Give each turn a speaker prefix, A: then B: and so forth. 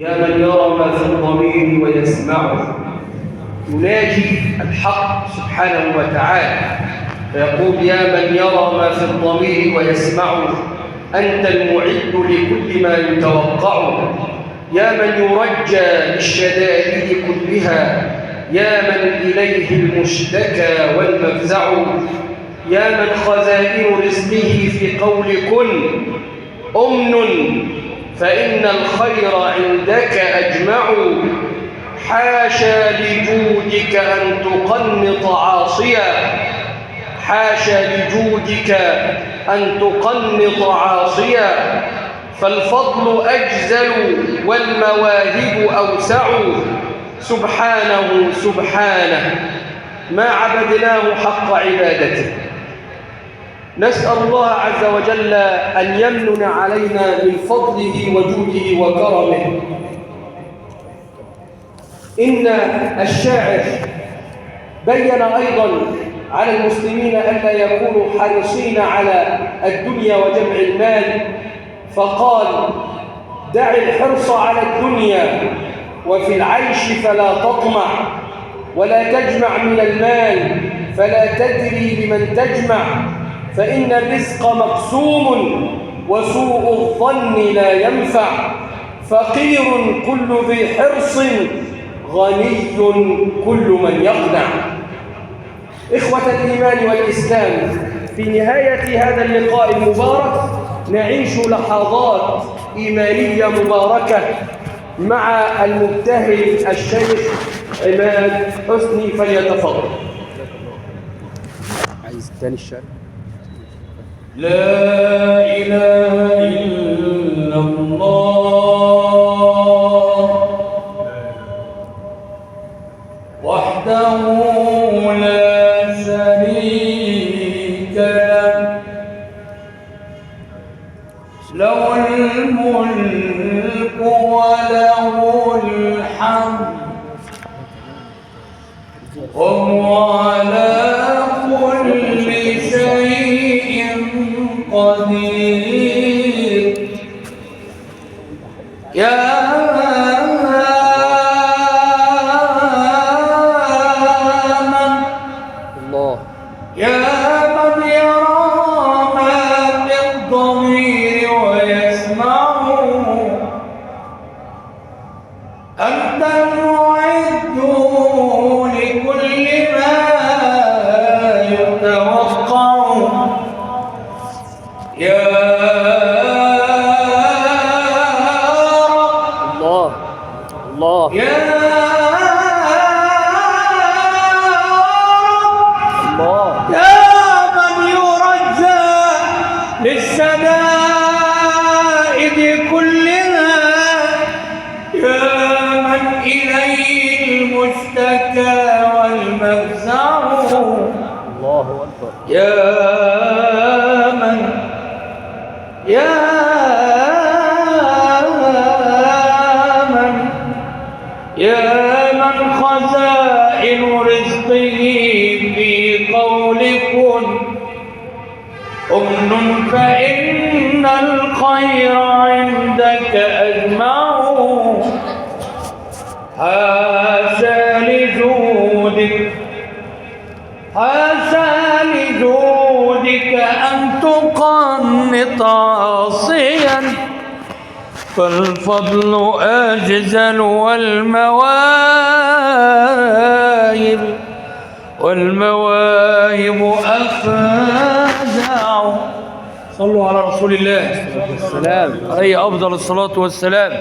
A: يا من يرى ما في الضمير ويسمعه، يناجي الحق سبحانه وتعالى فيقول: يا من يرى ما في الضمير ويسمعه، أنت المعد لكل ما يتوقع. يا من يرجى للشدائد كلها، يا من إليه المشتكى والمفزع. يا من خزائن رزقه في قول كن أمن، فإن الخير عندك أجمع. حاشا لجودك أن تقنط عاصيا، حاشا لجودك أن تقنط عاصيا، فالفضل أجزل والمواهب أوسع. سبحانه سبحانه ما عبدناه حق عبادته. نسأل الله عز وجل أن يمن علينا من فضله وجوده وكرمه. إن الشاعر بين أيضا على المسلمين ألا يكونوا حريصين على الدنيا وجمع المال، فقال: دع الحرص على الدنيا وفي العيش فلا تطمع، ولا تجمع من المال فلا تدري لمن تجمع، فإن الرزق مقسوم وسوء الظن لا ينفع. فقير كل ذي حرص، غني كل من يقنع. إخوة الإيمان والإسلام، في نهاية هذا اللقاء المبارك نعيش لحظات إيمانية مباركة مع المبتهل الشيخ عماد حسني، فليتفضل.
B: عايز تاني الشعر.
A: لا إله إلا الله وحده لا شريك له، له الملك وله الحمد وهو على كل شيء قدير. يا من يرى ما في الضمير ويسمعه، أنت المعد لكل ما يتوقع. يا رب
B: الله
A: يا للشدائد كلها، يا من إليه المشتكى والمفزع.
B: الله أكبر.
A: يا من خزائن رزقه في قول كن أمن، فإن الخير عندك أجمع. حاشا لجودك أن تقنط عاصيا، فالفضل أجزل والمواهب أفزع. صلوا على رسول الله
B: السلام
A: عليه أفضل الصلاة والسلام.